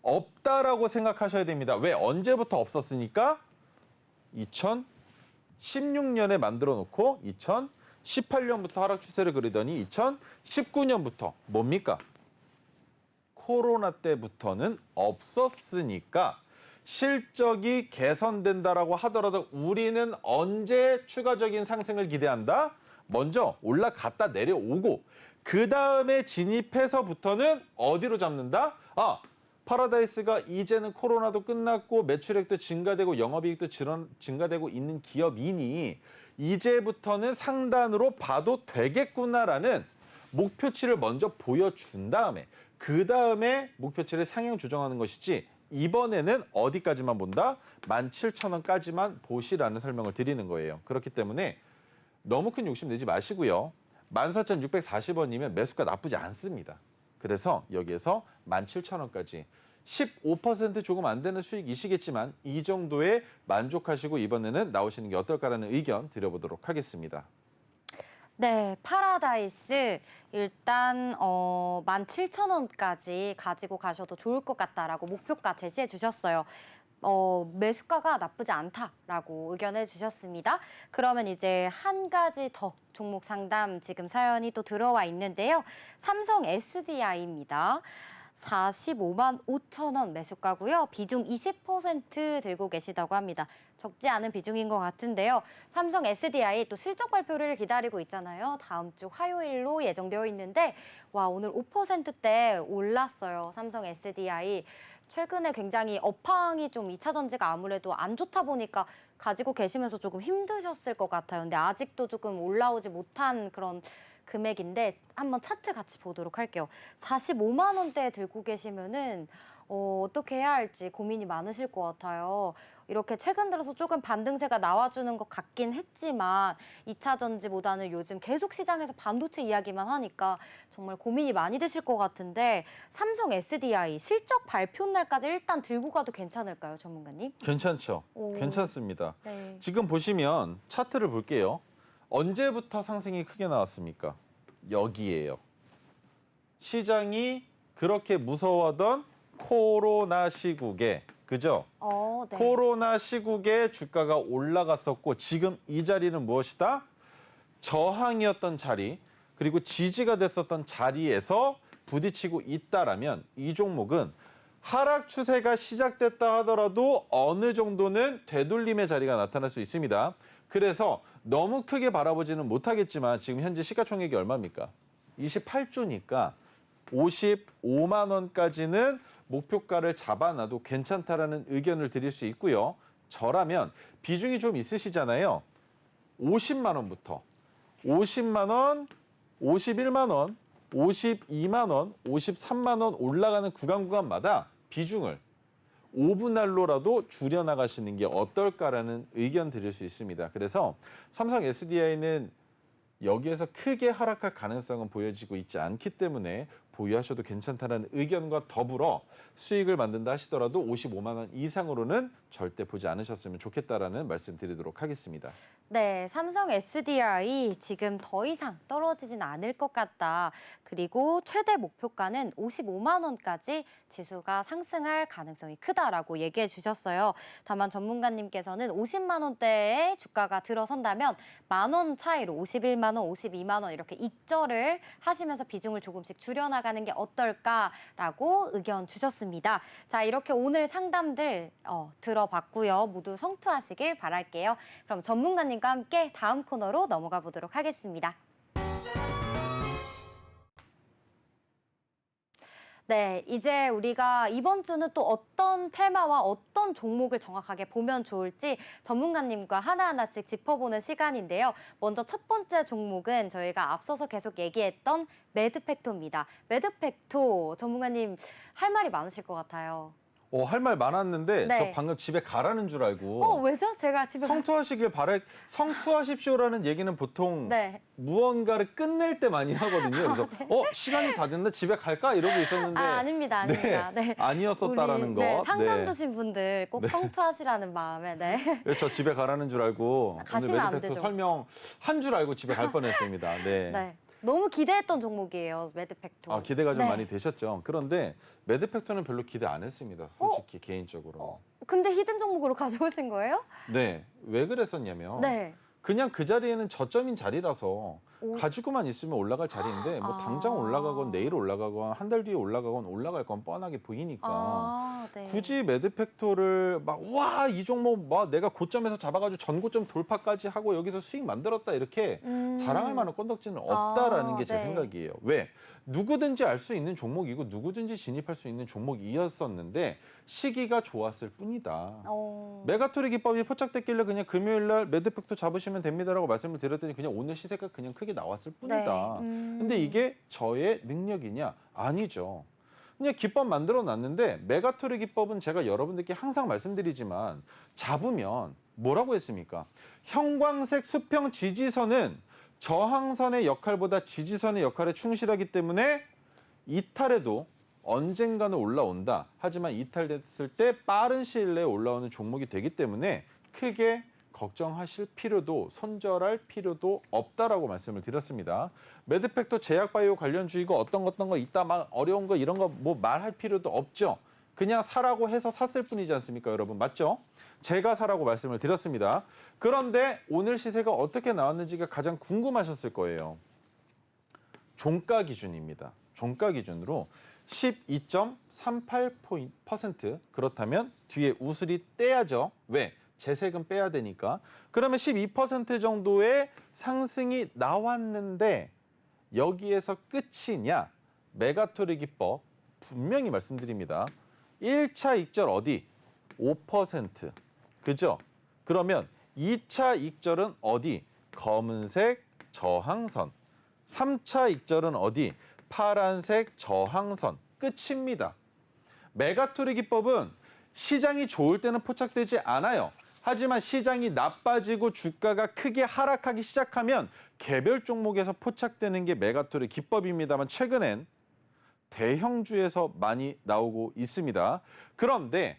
없다라고 생각하셔야 됩니다. 왜? 언제부터 없었으니까? 2016년에 만들어 놓고 2018년부터 하락 추세를 그리더니 2019년부터 뭡니까? 코로나 때부터는 없었으니까 실적이 개선된다라고 하더라도 우리는 언제 추가적인 상승을 기대한다? 먼저 올라갔다 내려오고 그 다음에 진입해서부터는 어디로 잡는다? 파라다이스가 이제는 코로나도 끝났고 매출액도 증가되고 영업이익도 증가되고 있는 기업이니 이제부터는 상단으로 봐도 되겠구나라는 목표치를 먼저 보여준 다음에 그 다음에 목표치를 상향 조정하는 것이지 이번에는 어디까지만 본다? 17,000원까지만 보시라는 설명을 드리는 거예요. 그렇기 때문에 너무 큰 욕심 내지 마시고요. 14,640원이면 매수가 나쁘지 않습니다. 그래서 여기에서 17,000원까지 15% 조금 안 되는 수익이시겠지만 이 정도에 만족하시고 이번에는 나오시는 게 어떨까라는 의견 드려보도록 하겠습니다. 네, 파라다이스 일단 17,000원까지 가지고 가셔도 좋을 것 같다라고 목표가 제시해 주셨어요. 매수가가 나쁘지 않다라고 의견해 주셨습니다. 그러면 이제 한 가지 더 종목 상담 지금 사연이 또 들어와 있는데요. 삼성 SDI입니다. 45만 5천 원 매수가고요. 비중 20% 들고 계시다고 합니다. 적지 않은 비중인 것 같은데요. 삼성 SDI 또 실적 발표를 기다리고 있잖아요. 다음 주 화요일로 예정되어 있는데 와 오늘 5%대 올랐어요. 삼성 SDI. 최근에 굉장히 업황이 좀 2차 전지가 아무래도 안 좋다 보니까 가지고 계시면서 조금 힘드셨을 것 같아요. 근데 아직도 조금 올라오지 못한 그런 금액인데 한번 차트 같이 보도록 할게요. 45만 원대에 들고 계시면은 어떻게 해야 할지 고민이 많으실 것 같아요. 이렇게 최근 들어서 조금 반등세가 나와주는 것 같긴 했지만 2차 전지보다는 요즘 계속 시장에서 반도체 이야기만 하니까 정말 고민이 많이 되실 것 같은데 삼성 SDI 실적 발표 날까지 일단 들고 가도 괜찮을까요, 전문가님? 괜찮죠? 오. 괜찮습니다. 네. 지금 보시면 차트를 볼게요. 언제부터 상승이 크게 나왔습니까? 여기에요. 시장이 그렇게 무서워하던 코로나 시국에 그죠? 네. 코로나 시국에 주가가 올라갔었고 지금 이 자리는 무엇이다? 저항이었던 자리 그리고 지지가 됐었던 자리에서 부딪히고 있다라면 이 종목은 하락 추세가 시작됐다 하더라도 어느 정도는 되돌림의 자리가 나타날 수 있습니다. 그래서 너무 크게 바라보지는 못하겠지만 지금 현재 시가총액이 얼마입니까? 28조니까 55만 원까지는 목표가를 잡아놔도 괜찮다라는 의견을 드릴 수 있고요. 저라면 비중이 좀 있으시잖아요. 50만 원부터 50만 원, 51만 원, 52만 원, 53만 원 올라가는 구간마다 비중을 5분할로라도 줄여나가시는 게 어떨까라는 의견 드릴 수 있습니다. 그래서 삼성 SDI는 여기에서 크게 하락할 가능성은 보여지고 있지 않기 때문에 보유하셔도 괜찮다는 의견과 더불어 수익을 만든다 하시더라도 55만 원 이상으로는 절대 보지 않으셨으면 좋겠다라는 말씀 드리도록 하겠습니다. 네, 삼성 SDI 지금 더 이상 떨어지진 않을 것 같다. 그리고 최대 목표가는 55만 원까지 지수가 상승할 가능성이 크다라고 얘기해 주셨어요. 다만 전문가님께서는 50만 원대의 주가가 들어선다면 10,000원 차이로 51만 원, 52만 원 이렇게 익절을 하시면서 비중을 조금씩 줄여나가는 게 어떨까라고 의견 주셨습니다. 자, 이렇게 오늘 상담들 들어봤고요. 모두 성투하시길 바랄게요. 그럼 전문가님과 함께 다음 코너로 넘어가 보도록 하겠습니다. 네, 이제 우리가 이번 주는 또 어떤 테마와 어떤 종목을 정확하게 보면 좋을지 전문가님과 하나하나씩 짚어보는 시간인데요. 먼저 첫 번째 종목은 저희가 앞서서 계속 얘기했던 매드팩토입니다. 매드팩토 전문가님 할 말이 많으실 것 같아요. 할 말 많았는데 네. 저 방금 집에 가라는 줄 알고 왜죠? 제가 집에 성투하십시오라는 얘기는 보통 네. 무언가를 끝낼 때 많이 하거든요. 그래서 시간이 다 됐나 집에 갈까 이러고 있었는데 아닙니다. 네. 아니었었다라는 거. 네, 상담 네. 주신 분들 꼭 네. 성투하시라는 마음에 네. 저 집에 가라는 줄 알고 오늘 가시면 안 매드팩토 되죠. 설명한 줄 알고 집에 갈 뻔했습니다. 네. 네. 너무 기대했던 종목이에요, 매드팩토. 기대가 좀 네. 많이 되셨죠. 그런데 매드팩토는 별로 기대 안 했습니다. 솔직히 개인적으로. 근데 히든 종목으로 가져오신 거예요? 네. 왜 그랬었냐면 네. 그냥 그 자리에는 저점인 자리라서 오. 가지고만 있으면 올라갈 자리인데 뭐 당장 올라가건 내일 올라가건 한 달 뒤에 올라가건 올라갈 건 뻔하게 보이니까 네. 굳이 매드팩토를 막 와 이 종목 막 내가 고점에서 잡아가지고 전고점 돌파까지 하고 여기서 수익 만들었다 이렇게 자랑할 만한 건덕지는 없다라는 게 제 네. 생각이에요. 왜? 누구든지 알 수 있는 종목이고 누구든지 진입할 수 있는 종목이었었는데 시기가 좋았을 뿐이다. 메가토리 기법이 포착됐길래 그냥 금요일 날 매드팩토 잡으시면 됩니다라고 말씀을 드렸더니 그냥 오늘 시세가 그냥 크게 나왔을 뿐이다. 네. 근데 이게 저의 능력이냐? 아니죠. 그냥 기법 만들어 놨는데 메가토리 기법은 제가 여러분들께 항상 말씀드리지만 잡으면 뭐라고 했습니까? 형광색 수평 지지선은 저항선의 역할보다 지지선의 역할에 충실하기 때문에 이탈해도 언젠가는 올라온다. 하지만 이탈됐을 때 빠른 시일 내에 올라오는 종목이 되기 때문에 크게 걱정하실 필요도 손절할 필요도 없다라고 말씀을 드렸습니다. 매드팩토 제약바이오 관련주이고 어떤 거 있다 막 어려운 거 이런 거 뭐 말할 필요도 없죠. 그냥 사라고 해서 샀을 뿐이지 않습니까, 여러분? 맞죠? 제가 사라고 말씀을 드렸습니다. 그런데 오늘 시세가 어떻게 나왔는지가 가장 궁금하셨을 거예요. 종가 기준입니다. 종가 기준으로 12.38% 그렇다면 뒤에 우슬이 떼야죠. 왜? 재세금 빼야 되니까. 그러면 12% 정도의 상승이 나왔는데 여기에서 끝이냐? 메가토리 기법 분명히 말씀드립니다. 1차 익절 어디? 5%. 그죠? 그러면 2차 익절은 어디? 검은색 저항선. 3차 익절은 어디? 파란색 저항선. 끝입니다. 메가토리 기법은 시장이 좋을 때는 포착되지 않아요. 하지만 시장이 나빠지고 주가가 크게 하락하기 시작하면 개별 종목에서 포착되는 게 메가토리 기법입니다만 최근엔 대형주에서 많이 나오고 있습니다. 그런데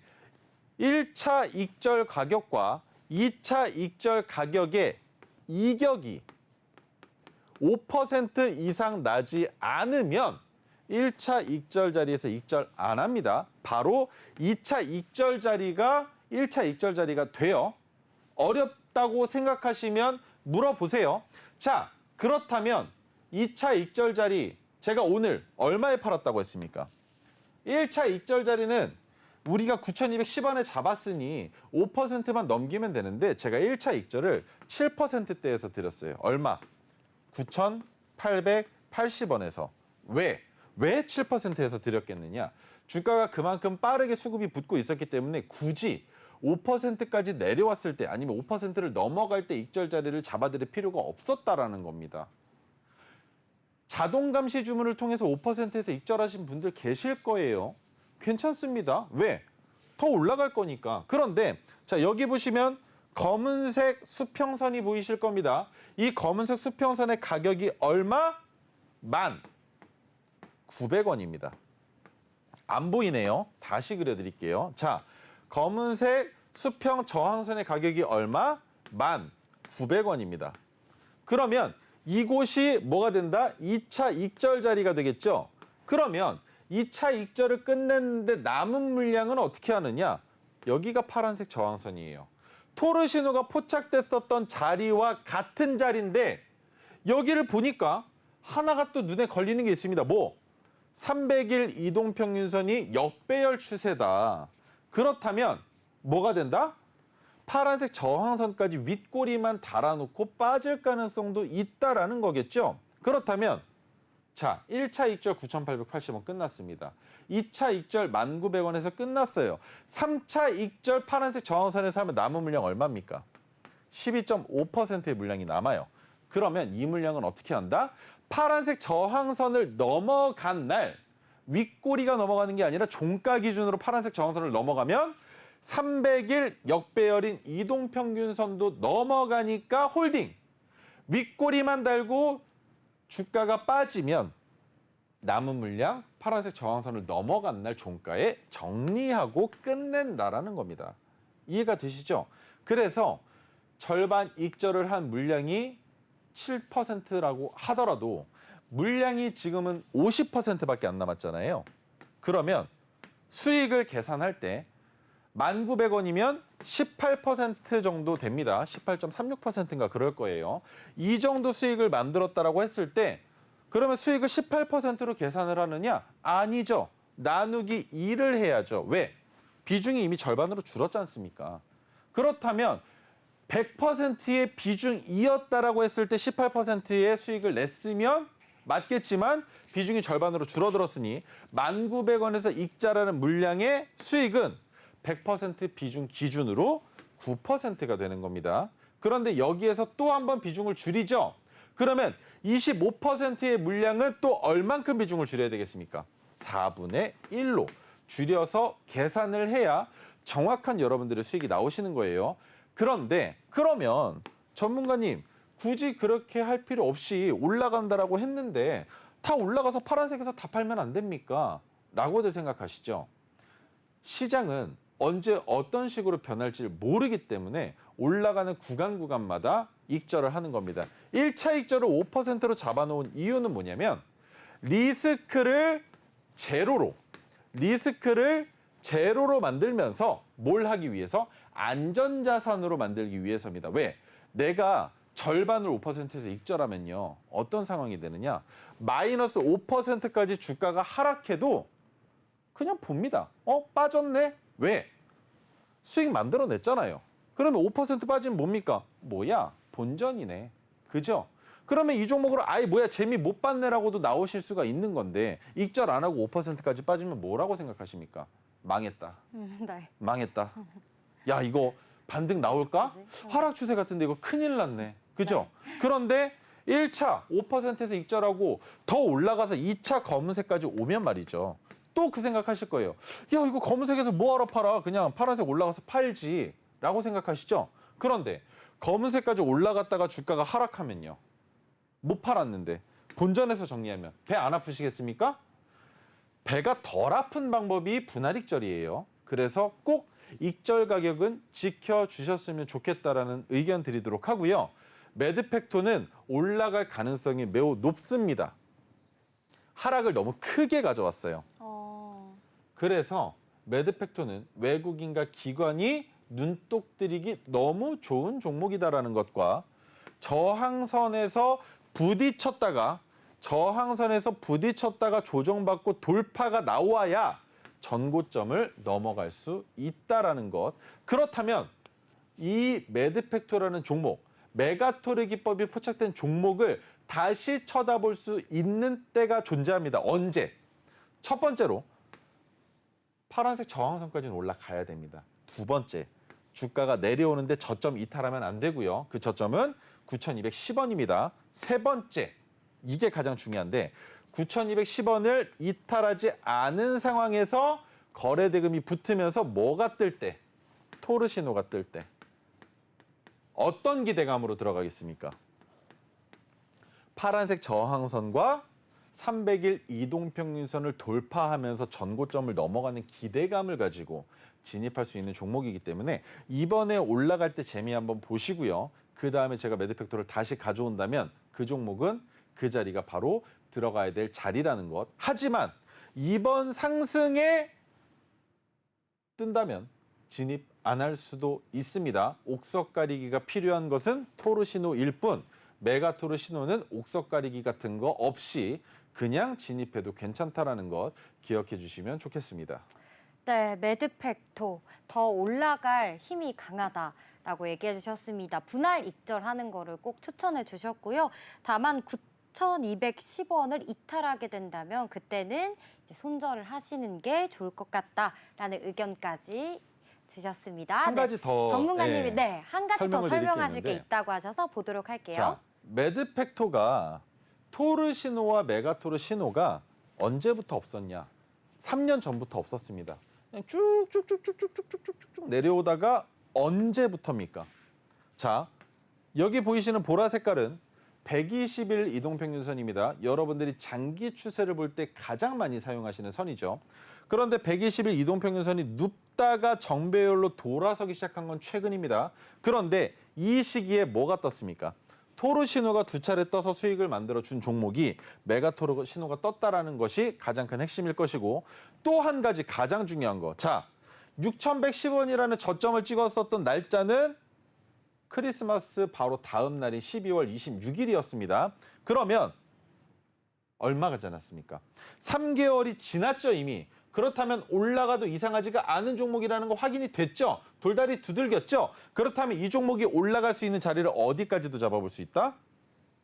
1차 익절 가격과 2차 익절 가격의 이격이 5% 이상 나지 않으면 1차 익절 자리에서 익절 안 합니다. 바로 2차 익절 자리가 1차 익절 자리가 돼요. 어렵다고 생각하시면 물어보세요. 자, 그렇다면 2차 익절 자리 제가 오늘 얼마에 팔았다고 했습니까? 1차 익절 자리는 우리가 9,210원에 잡았으니 5%만 넘기면 되는데 제가 1차 익절을 7%대에서 드렸어요. 얼마? 9,880원에서. 왜 7%에서 드렸겠느냐? 주가가 그만큼 빠르게 수급이 붙고 있었기 때문에 굳이 5%까지 내려왔을 때 아니면 5%를 넘어갈 때 익절 자리를 잡아드릴 필요가 없었다라는 겁니다. 자동 감시 주문을 통해서 5%에서 익절하신 분들 계실 거예요. 괜찮습니다. 왜? 더 올라갈 거니까. 그런데 자 여기 보시면 검은색 수평선이 보이실 겁니다. 이 검은색 수평선의 가격이 얼마? 1,900원입니다. 안 보이네요. 다시 그려드릴게요. 자, 검은색 수평 저항선의 가격이 얼마? 1,900원입니다. 그러면 이곳이 뭐가 된다? 2차 익절 자리가 되겠죠? 그러면 2차 익절을 끝냈는데 남은 물량은 어떻게 하느냐? 여기가 파란색 저항선이에요. 토르 신호가 포착됐었던 자리와 같은 자리인데 여기를 보니까 하나가 또 눈에 걸리는 게 있습니다. 뭐? 300일 이동평균선이 역배열 추세다. 그렇다면 뭐가 된다? 파란색 저항선까지 윗꼬리만 달아놓고 빠질 가능성도 있다라는 거겠죠. 그렇다면 자, 1차 익절 9,880원 끝났습니다. 2차 익절 1,900원에서 끝났어요. 3차 익절 파란색 저항선에서 하면 남은 물량 얼마입니까? 12.5%의 물량이 남아요. 그러면 이 물량은 어떻게 한다? 파란색 저항선을 넘어간 날, 윗꼬리가 넘어가는 게 아니라 종가 기준으로 파란색 저항선을 넘어가면 300일 역배열인 이동평균선도 넘어가니까 홀딩. 윗꼬리만 달고 주가가 빠지면 남은 물량 파란색 저항선을 넘어간 날 종가에 정리하고 끝낸다라는 겁니다. 이해가 되시죠? 그래서 절반 익절을 한 물량이 7%라고 하더라도 물량이 지금은 50%밖에 안 남았잖아요. 그러면 수익을 계산할 때 1,900원이면 18% 정도 됩니다. 18.36%인가 그럴 거예요. 이 정도 수익을 만들었다라고 했을 때 그러면 수익을 18%로 계산을 하느냐? 아니죠. 나누기 2를 해야죠. 왜? 비중이 이미 절반으로 줄었지 않습니까? 그렇다면 100%의 비중이었다라고 했을 때 18%의 수익을 냈으면 맞겠지만 비중이 절반으로 줄어들었으니 1,900원에서 익자라는 물량의 수익은 100% 비중 기준으로 9%가 되는 겁니다. 그런데 여기에서 또 한 번 비중을 줄이죠. 그러면 25%의 물량은 또 얼만큼 비중을 줄여야 되겠습니까? 4분의 1로 줄여서 계산을 해야 정확한 여러분들의 수익이 나오시는 거예요. 그런데 그러면 전문가님 굳이 그렇게 할 필요 없이 올라간다라고 했는데 다 올라가서 파란색에서 다 팔면 안 됩니까? 라고들 생각하시죠. 시장은 언제 어떤 식으로 변할지 모르기 때문에 올라가는 구간마다 익절을 하는 겁니다. 1차 익절을 5%로 잡아놓은 이유는 뭐냐면 리스크를 제로로 만들면서 뭘 하기 위해서? 안전자산으로 만들기 위해서입니다. 왜? 내가 절반을 5%에서 익절하면요. 어떤 상황이 되느냐? 마이너스 5%까지 주가가 하락해도 그냥 봅니다. 빠졌네? 왜? 수익 만들어냈잖아요. 그러면 5% 빠지면 뭡니까? 뭐야? 본전이네. 그죠? 그러면 이 종목으로 아예 뭐야 재미 못 봤네라고도 나오실 수가 있는 건데 익절 안 하고 5%까지 빠지면 뭐라고 생각하십니까? 망했다. 네. 망했다. 야 이거 반등 나올까? 하락 추세 같은데 이거 큰일 났네. 그죠? 그런데 1차 5%에서 익절하고 더 올라가서 2차 검은색까지 오면 말이죠. 또 그 생각하실 거예요. 야 이거 검은색에서 뭐하러 팔아? 그냥 파란색 올라가서 팔지 라고 생각하시죠? 그런데 검은색까지 올라갔다가 주가가 하락하면요. 못 팔았는데 본전에서 정리하면 배 안 아프시겠습니까? 배가 덜 아픈 방법이 분할 익절이에요. 그래서 꼭 익절 가격은 지켜주셨으면 좋겠다라는 의견 드리도록 하고요. 매드팩토는 올라갈 가능성이 매우 높습니다. 하락을 너무 크게 가져왔어요. 그래서 매드팩토는 외국인과 기관이 눈독 들이기 너무 좋은 종목이다라는 것과 저항선에서 부딪혔다가 조정받고 돌파가 나와야 전고점을 넘어갈 수 있다라는 것. 그렇다면 이 매드팩토라는 종목, 메가토르 기법이 포착된 종목을 다시 쳐다볼 수 있는 때가 존재합니다. 언제? 첫 번째로 파란색 저항선까지는 올라가야 됩니다. 두 번째, 주가가 내려오는데 저점 이탈하면 안 되고요. 그 저점은 9,210원입니다. 세 번째, 이게 가장 중요한데 9,210원을 이탈하지 않은 상황에서 거래대금이 붙으면서 뭐가 뜰 때? 토르 신호가 뜰 때. 어떤 기대감으로 들어가겠습니까? 파란색 저항선과 300일 이동평균선을 돌파하면서 전고점을 넘어가는 기대감을 가지고 진입할 수 있는 종목이기 때문에 이번에 올라갈 때 재미 한번 보시고요. 그 다음에 제가 매드팩토를 다시 가져온다면 그 종목은 그 자리가 바로 들어가야 될 자리라는 것. 하지만 이번 상승에 뜬다면 진입 안 할 수도 있습니다. 옥석 가리기가 필요한 것은 토르 신호일 뿐 메가토르 신호는 옥석 가리기 같은 거 없이 그냥 진입해도 괜찮다라는 것 기억해 주시면 좋겠습니다. 네, 매드팩토 더 올라갈 힘이 강하다라고 얘기해 주셨습니다. 분할 익절하는 거를 꼭 추천해 주셨고요. 다만 6,210원을 이탈하게 된다면 그때는 이제 손절을 하시는 게 좋을 것 같다라는 의견까지 주셨습니다. 한 가지 더 전문가님이 예, 한 가지 더 설명을 드릴 게 설명하실 게 있는데. 있다고 하셔서 보도록 할게요. 자, 매드팩토가 토르 신호와 메가토르 신호가 언제부터 없었냐? 3년 전부터 없었습니다. 그냥 쭉쭉쭉쭉쭉쭉쭉쭉 내려오다가 언제부터입니까? 자, 여기 보이시는 보라 색깔은 120일 이동평균선입니다. 여러분들이 장기 추세를 볼 때 가장 많이 사용하시는 선이죠. 그런데 120일 이동평균선이 눕다가 정배열로 돌아서기 시작한 건 최근입니다. 그런데 이 시기에 뭐가 떴습니까? 토르 신호가 두 차례 떠서 수익을 만들어준 종목이 메가토르 신호가 떴다라는 것이 가장 큰 핵심일 것이고, 또 한 가지 가장 중요한 거. 자, 6,110원이라는 저점을 찍었었던 날짜는 크리스마스 바로 다음 날인 12월 26일이었습니다. 그러면 얼마가 지났습니까? 3개월이 지났죠, 이미. 그렇다면 올라가도 이상하지가 않은 종목이라는 거 확인이 됐죠? 돌다리 두들겼죠? 그렇다면 이 종목이 올라갈 수 있는 자리를 어디까지도 잡아볼 수 있다?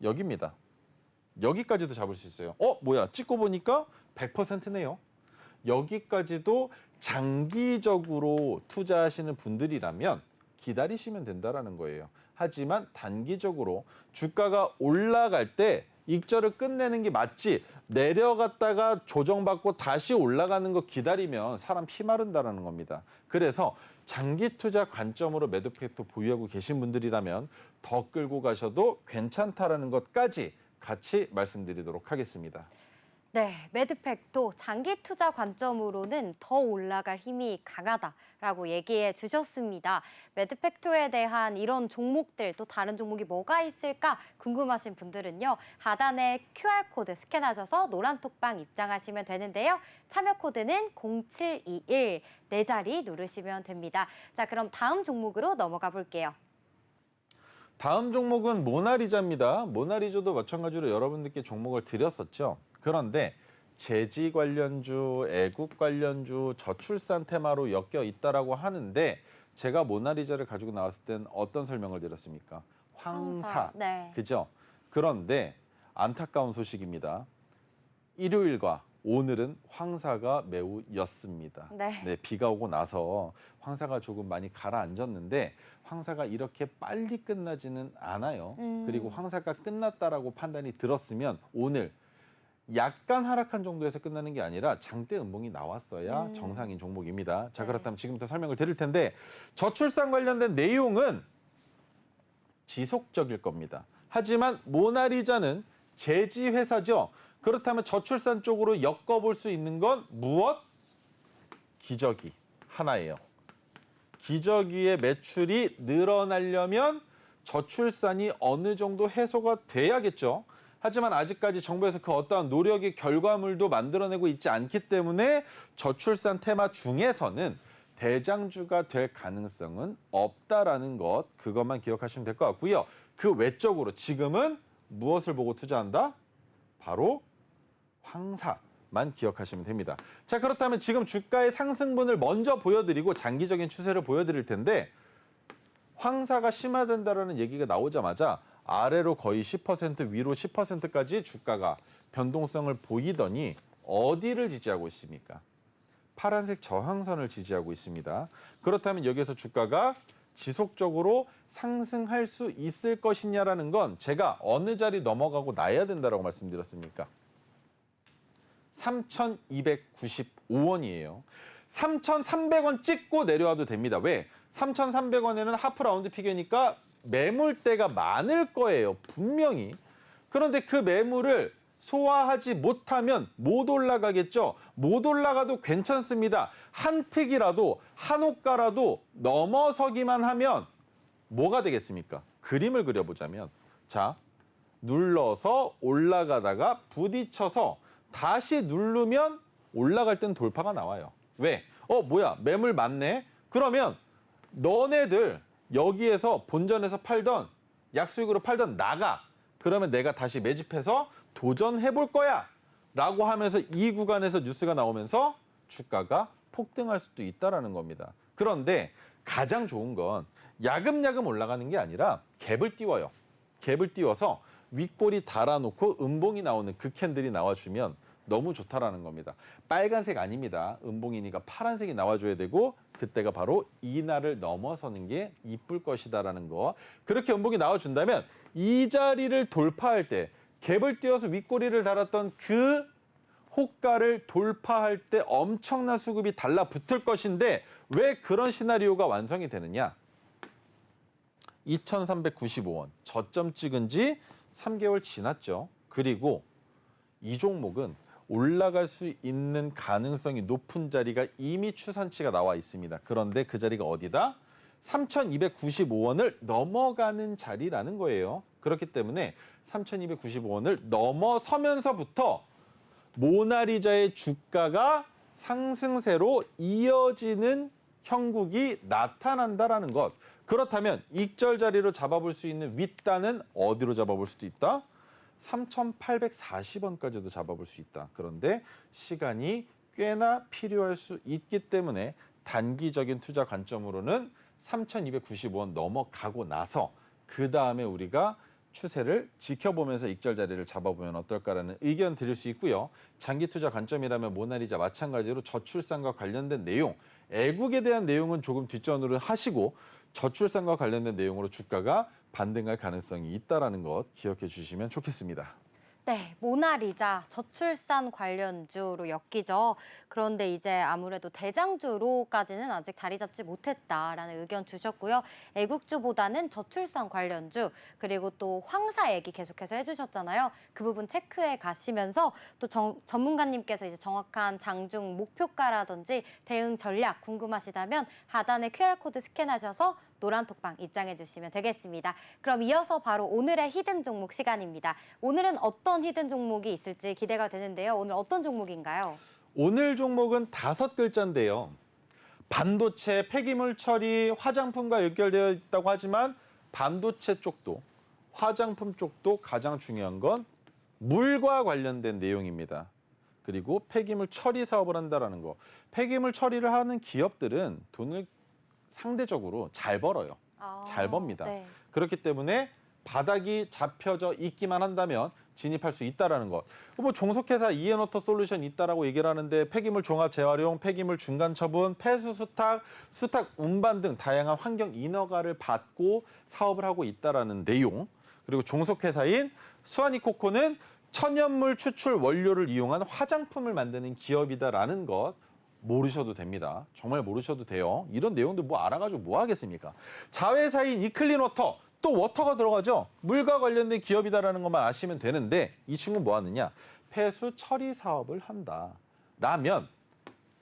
여기입니다. 여기까지도 잡을 수 있어요. 뭐야? 찍고 보니까 100%네요. 여기까지도 장기적으로 투자하시는 분들이라면 기다리시면 된다라는 거예요. 하지만 단기적으로 주가가 올라갈 때 익절을 끝내는 게 맞지, 내려갔다가 조정받고 다시 올라가는 거 기다리면 사람 피 마른다라는 겁니다. 그래서 장기 투자 관점으로 매도팩토 보유하고 계신 분들이라면 더 끌고 가셔도 괜찮다라는 것까지 같이 말씀드리도록 하겠습니다. 네, 매드팩도 장기 투자 관점으로는 더 올라갈 힘이 강하다라고 얘기해 주셨습니다. 매드팩토에 대한 이런 종목들, 또 다른 종목이 뭐가 있을까 궁금하신 분들은요, 하단에 QR코드 스캔하셔서 노란톡방 입장하시면 되는데요. 참여 코드는 0721, 네 자리 누르시면 됩니다. 자, 그럼 다음 종목으로 넘어가 볼게요. 다음 종목은 모나리자입니다. 모나리자도 마찬가지로 여러분들께 종목을 드렸었죠. 그런데 재지 관련주, 애국 관련주, 저출산 테마로 엮여 있다라고 하는데, 제가 모나리자를 가지고 나왔을 땐 어떤 설명을 드렸습니까? 황사. 네. 그죠? 그런데 안타까운 소식입니다. 일요일과 오늘은 황사가 매우 였습니다. 네. 비가 오고 나서 황사가 조금 많이 가라앉았는데 황사가 이렇게 빨리 끝나지는 않아요. 그리고 황사가 끝났다라고 판단이 들었으면 오늘 약간 하락한 정도에서 끝나는 게 아니라 장대 음봉이 나왔어야 정상인 종목입니다. 자, 네. 그렇다면 지금부터 설명을 드릴 텐데, 저출산 관련된 내용은 지속적일 겁니다. 하지만 모나리자는 제지 회사죠. 그렇다면 저출산 쪽으로 엮어볼 수 있는 건 무엇? 기저귀 하나예요. 기저귀의 매출이 늘어나려면 저출산이 어느 정도 해소가 돼야겠죠. 하지만 아직까지 정부에서 그 어떠한 노력의 결과물도 만들어내고 있지 않기 때문에 저출산 테마 중에서는 대장주가 될 가능성은 없다라는 것, 그것만 기억하시면 될 것 같고요. 그 외적으로 지금은 무엇을 보고 투자한다? 바로 황사만 기억하시면 됩니다. 자, 그렇다면 지금 주가의 상승분을 먼저 보여드리고 장기적인 추세를 보여드릴 텐데, 황사가 심화된다라는 얘기가 나오자마자 아래로 거의 10%, 위로 10%까지 주가가 변동성을 보이더니 어디를 지지하고 있습니까? 파란색 저항선을 지지하고 있습니다. 그렇다면 여기에서 주가가 지속적으로 상승할 수 있을 것이냐라는 건 제가 어느 자리 넘어가고 나야 된다라고 말씀드렸습니까? 3,295원이에요. 3,300원 찍고 내려와도 됩니다. 왜? 3,300원에는 하프 라운드 피겨니까 매물대가 많을 거예요, 분명히. 그런데 그 매물을 소화하지 못하면 못 올라가겠죠. 못 올라가도 괜찮습니다. 한 틱이라도, 한 호가라도 넘어서기만 하면 뭐가 되겠습니까? 그림을 그려보자면, 자, 눌러서 올라가다가 부딪혀서 다시 누르면 올라갈 땐 돌파가 나와요. 왜? 뭐야, 매물 많네? 그러면 너네들 여기에서 본전에서 팔던, 약수익으로 팔던 나가. 그러면 내가 다시 매집해서 도전해 볼 거야 라고 하면서 이 구간에서 뉴스가 나오면서 주가가 폭등할 수도 있다라는 겁니다. 그런데 가장 좋은 건 야금야금 올라가는 게 아니라 갭을 띄워요. 갭을 띄워서 윗꼬리 달아놓고 음봉이 나오는 그 캔들이 나와주면 너무 좋다라는 겁니다. 빨간색 아닙니다. 음봉이니까 파란색이 나와줘야 되고 그때가 바로 이 날을 넘어서는 게 이쁠 것이다라는 거. 그렇게 음봉이 나와준다면 이 자리를 돌파할 때 갭을 띄워서 윗꼬리를 달았던 그 호가를 돌파할 때 엄청난 수급이 달라붙을 것인데 왜 그런 시나리오가 완성이 되느냐? 2,395원 저점 찍은 지 3개월 지났죠. 그리고 이 종목은 올라갈 수 있는 가능성이 높은 자리가 이미 추산치가 나와 있습니다. 그런데 그 자리가 어디다? 3,295원을 넘어가는 자리라는 거예요. 그렇기 때문에 3,295원을 넘어서면서부터 모나리자의 주가가 상승세로 이어지는 형국이 나타난다라는 것. 그렇다면 익절 자리로 잡아볼 수 있는 윗단은 어디로 잡아볼 수도 있다? 3,840원까지도 잡아볼 수 있다. 그런데 시간이 꽤나 필요할 수 있기 때문에 단기적인 투자 관점으로는 3,295원 넘어가고 나서 그 다음에 우리가 추세를 지켜보면서 익절 자리를 잡아보면 어떨까라는 의견 드릴 수 있고요. 장기 투자 관점이라면 모나리자 마찬가지로 저출산과 관련된 내용, 애국에 대한 내용은 조금 뒷전으로 하시고 저출산과 관련된 내용으로 주가가 반등할 가능성이 있다는 것 기억해 주시면 좋겠습니다. 네, 모나리자 저출산 관련주로 엮이죠. 그런데 이제 아무래도 대장주로까지는 아직 자리 잡지 못했다라는 의견 주셨고요. 애국주보다는 저출산 관련주 그리고 또 황사 얘기 계속해서 해주셨잖아요. 그 부분 체크해 가시면서 또 전문가님께서 이제 정확한 장중 목표가라든지 대응 전략 궁금하시다면 하단에 QR코드 스캔하셔서 노란 톡방 입장해 주시면 되겠습니다. 그럼 이어서 바로 오늘의 히든 종목 시간입니다. 오늘은 어떤 히든 종목이 있을지 기대가 되는데요. 오늘 어떤 종목인가요? 오늘 종목은 5글자인데요. 반도체, 폐기물 처리, 화장품과 연결되어 있다고 하지만 반도체 쪽도, 화장품 쪽도 가장 중요한 건 물과 관련된 내용입니다. 그리고 폐기물 처리 사업을 한다는 거. 폐기물 처리를 하는 기업들은 돈을 상대적으로 잘 벌어요. 잘 법니다. 네. 그렇기 때문에 바닥이 잡혀져 있기만 한다면 진입할 수 있다라는 것. 뭐 종속회사 이에너터 솔루션 있다라고 얘기를 하는데 폐기물 종합 재활용, 폐기물 중간 처분, 폐수 수탁, 수탁 운반 등 다양한 환경 인허가를 받고 사업을 하고 있다라는 내용. 그리고 종속회사인 수아니코코는 천연물 추출 원료를 이용한 화장품을 만드는 기업이다라는 것. 모르셔도 됩니다. 정말 모르셔도 돼요. 이런 내용들 뭐 알아가지고 뭐 하겠습니까? 자회사인 이클린워터, 또 워터가 들어가죠. 물과 관련된 기업이다라는 것만 아시면 되는데 이 친구는 뭐 하느냐? 폐수 처리 사업을 한다. 라면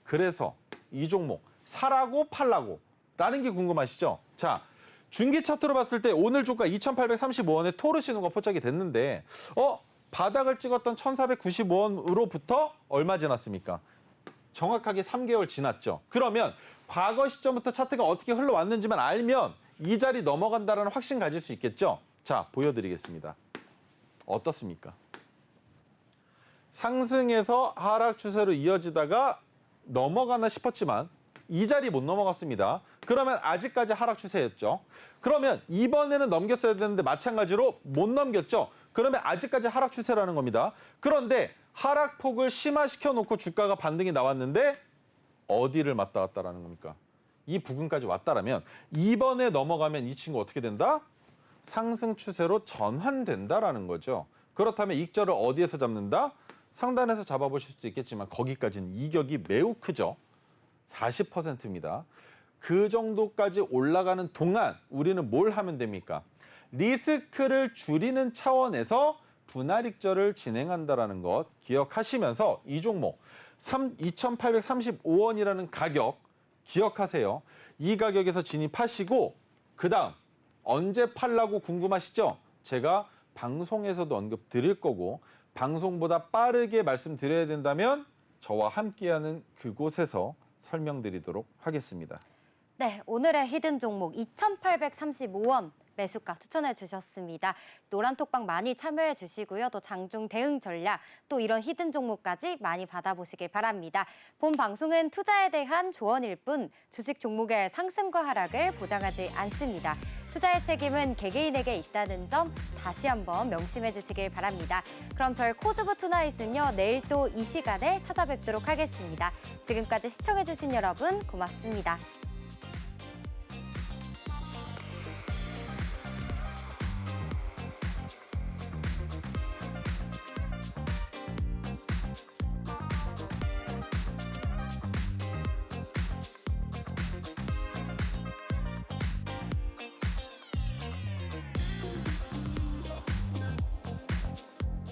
그래서 이 종목 사라고 팔라고 라는 게 궁금하시죠? 자, 중기 차트로 봤을 때 오늘 주가 2,835원에 토르 신호가 포착이 됐는데 바닥을 찍었던 1,495원으로부터 얼마 지났습니까? 정확하게 3개월 지났죠. 그러면 과거 시점부터 차트가 어떻게 흘러왔는지만 알면 이 자리 넘어간다는 확신 가질 수 있겠죠. 자, 보여드리겠습니다. 어떻습니까? 상승에서 하락 추세로 이어지다가 넘어가나 싶었지만 이 자리 못 넘어갔습니다. 그러면 아직까지 하락 추세였죠. 그러면 이번에는 넘겼어야 되는데 마찬가지로 못 넘겼죠. 그러면 아직까지 하락 추세라는 겁니다. 그런데 하락폭을 심화시켜 놓고 주가가 반등이 나왔는데 어디를 맞다 갔다라는 겁니까? 이 부근까지 왔다라면 이번에 넘어가면 이 친구 어떻게 된다? 상승 추세로 전환된다라는 거죠. 그렇다면 익절을 어디에서 잡는다? 상단에서 잡아보실 수도 있겠지만 거기까지는 이격이 매우 크죠. 40%입니다. 그 정도까지 올라가는 동안 우리는 뭘 하면 됩니까? 리스크를 줄이는 차원에서 분할 익절을 진행한다는 것 기억하시면서 이 종목 2,835원이라는 가격 기억하세요. 이 가격에서 진입하시고 그다음 언제 팔라고 궁금하시죠? 제가 방송에서도 언급 드릴 거고 방송보다 빠르게 말씀드려야 된다면 저와 함께하는 그곳에서 설명드리도록 하겠습니다. 네, 오늘의 히든 종목 2,835원 매수가 추천해 주셨습니다. 노란톡방 많이 참여해 주시고요. 또 장중 대응 전략, 또 이런 히든 종목까지 많이 받아보시길 바랍니다. 본 방송은 투자에 대한 조언일 뿐 주식 종목의 상승과 하락을 보장하지 않습니다. 투자의 책임은 개개인에게 있다는 점 다시 한번 명심해 주시길 바랍니다. 그럼 저희 코즈부 투나잇은요, 내일 또 이 시간에 찾아뵙도록 하겠습니다. 지금까지 시청해 주신 여러분 고맙습니다.